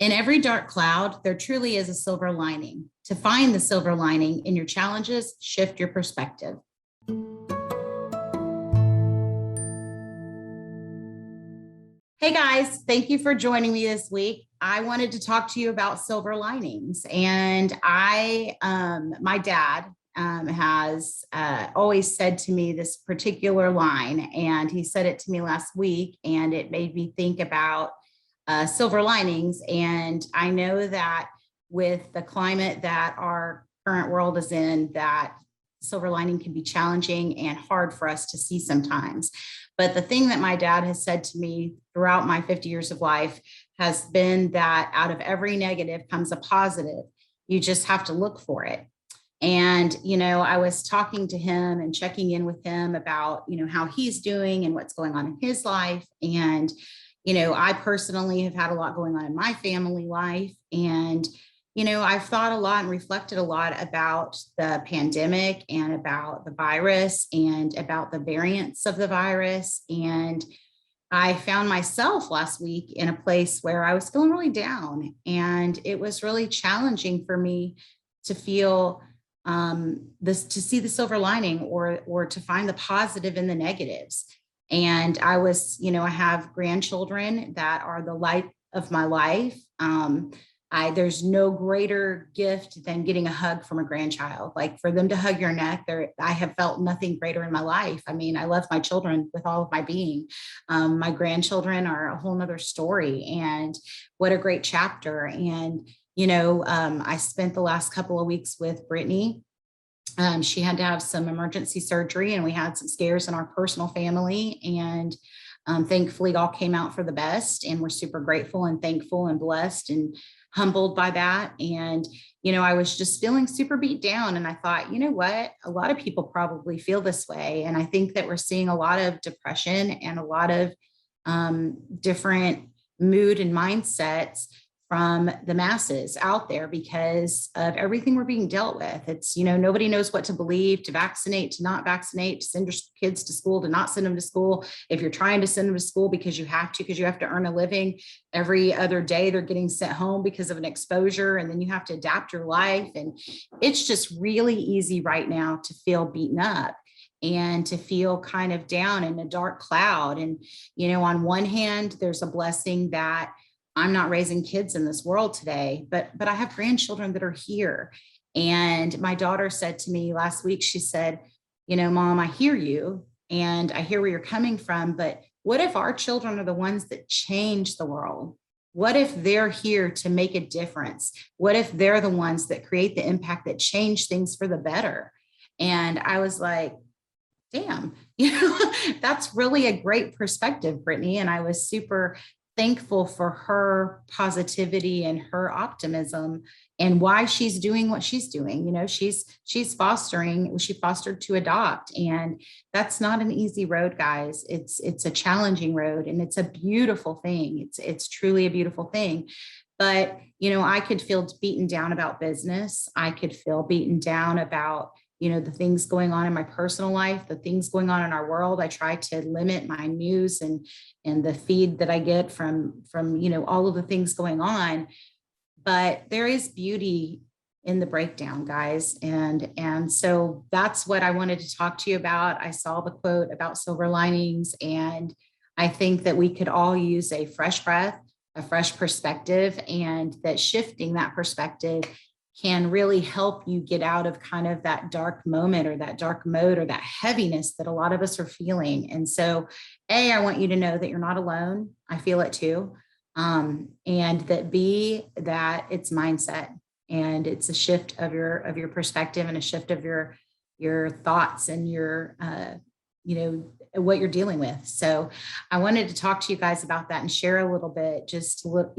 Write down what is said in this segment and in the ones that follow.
In every dark cloud, there truly is a silver lining. To find the silver lining in your challenges, shift your perspective. Hey guys, thank you for joining me this week. I wanted to talk to you about silver linings. And my dad has always said to me this particular line, and he said it to me last week, and it made me think about silver linings. And I know that with the climate that our current world is in, that silver lining can be challenging and hard for us to see sometimes. But the thing that my dad has said to me throughout my 50 years of life has been that out of every negative comes a positive. You just have to look for it. And, I was talking to him and checking in with him about, how he's doing and what's going on in his life. And, I personally have had a lot going on in my family life. And, I've thought a lot and reflected a lot about the pandemic and about the virus and about the variants of the virus. And I found myself last week in a place where I was feeling really down. And it was really challenging for me to feel to see the silver lining or to find the positive in the negatives. And I have grandchildren that are the light of my life. There's no greater gift than getting a hug from a grandchild. Like for them to hug your neck, I have felt nothing greater in my life. I mean, I love my children with all of my being. My grandchildren are a whole nother story, and what a great chapter. And, I spent the last couple of weeks with Brittany. She had to have some emergency surgery, and we had some scares in our personal family. And thankfully, it all came out for the best. And we're super grateful and thankful and blessed and humbled by that. And, I was just feeling super beat down. And I thought, you know what? A lot of people probably feel this way. And I think that we're seeing a lot of depression and a lot of different mood and mindsets from the masses out there because of everything we're being dealt with. It's, nobody knows what to believe, to vaccinate, to not vaccinate, to send your kids to school, to not send them to school. If you're trying to send them to school because you have to earn a living, every other day they're getting sent home because of an exposure, and then you have to adapt your life. And it's just really easy right now to feel beaten up and to feel kind of down in a dark cloud. And, on one hand, there's a blessing that I'm not raising kids in this world today, but I have grandchildren that are here. And my daughter said to me last week, she said, Mom, I hear you and I hear where you're coming from, but what if our children are the ones that change the world? What if they're here to make a difference? What if they're the ones that create the impact that change things for the better? And I was like, damn, that's really a great perspective, Brittany. And I was super thankful for her positivity and her optimism and why she's doing what she's doing. She's fostering, she fostered to adopt. And that's not an easy road, guys. It's a challenging road, and it's a beautiful thing. It's truly a beautiful thing. But, I could feel beaten down about business. I could feel beaten down about the things going on in my personal life, the things going on in our world. I try to limit my news and the feed that I get from all of the things going on. But there is beauty in the breakdown, guys. And so that's what I wanted to talk to you about. I saw the quote about silver linings, and I think that we could all use a fresh breath, a fresh perspective, and that shifting that perspective can really help you get out of kind of that dark moment or that dark mode or that heaviness that a lot of us are feeling. And so, I want you to know that you're not alone. I feel it too. And that that it's mindset, and it's a shift of your perspective and a shift of your thoughts and your, what you're dealing with. So I wanted to talk to you guys about that and share a little bit, just to look,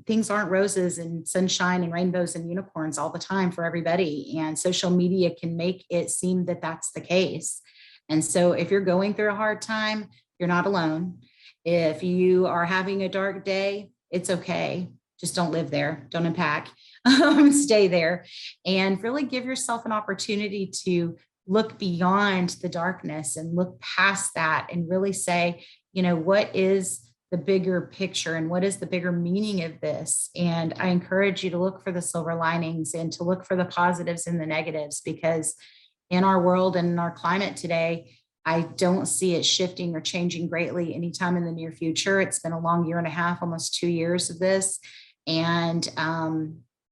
things aren't roses and sunshine and rainbows and unicorns all the time for everybody. And social media can make it seem that that's the case. And so if you're going through a hard time, you're not alone. If you are having a dark day, it's okay. Just don't live there. Don't unpack. Stay there and really give yourself an opportunity to look beyond the darkness and look past that and really say, what is the bigger picture and what is the bigger meaning of this. And I encourage you to look for the silver linings and to look for the positives and the negatives, because in our world and in our climate today, I don't see it shifting or changing greatly anytime in the near future. It's been a long year and a half, almost 2 years of this. And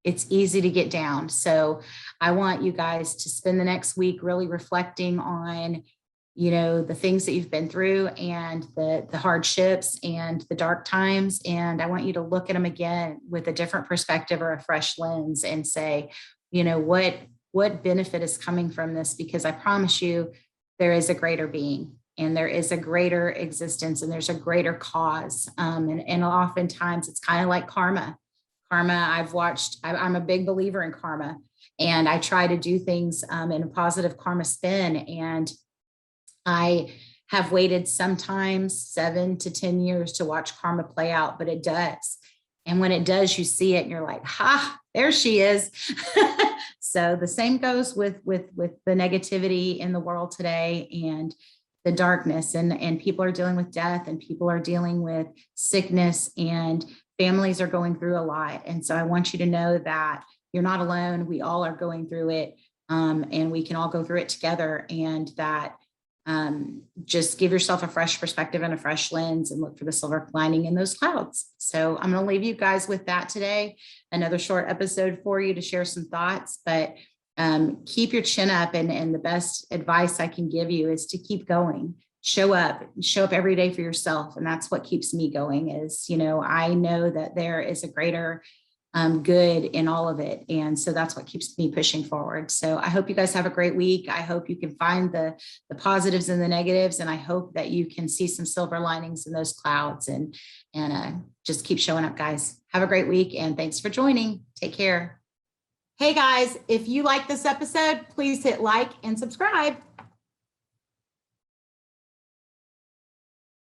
it's easy to get down. So I want you guys to spend the next week really reflecting on, the things that you've been through and the hardships and the dark times. And I want you to look at them again with a different perspective or a fresh lens and say, what benefit is coming from this? Because I promise you, there is a greater being and there is a greater existence and there's a greater cause. And oftentimes it's kind of like karma. I'm a big believer in karma, and I try to do things in a positive karma spin. And I have waited sometimes 7 to 10 years to watch karma play out, but it does. And when it does, you see it and you're like, ha, there she is. So the same goes with the negativity in the world today and the darkness, and people are dealing with death and people are dealing with sickness and families are going through a lot. And so I want you to know that you're not alone. We all are going through it, and we can all go through it together, and that just give yourself a fresh perspective and a fresh lens and look for the silver lining in those clouds. So I'm going to leave you guys with that today. Another short episode for you to share some thoughts, but keep your chin up. And the best advice I can give you is to keep going. Show up every day for yourself. And that's what keeps me going is, I know that there is a greater good in all of it. And so that's what keeps me pushing forward. So I hope you guys have a great week. I hope you can find the positives and the negatives. And I hope that you can see some silver linings in those clouds and just keep showing up, guys. Have a great week. And thanks for joining. Take care. Hey guys, if you like this episode, please hit like and subscribe.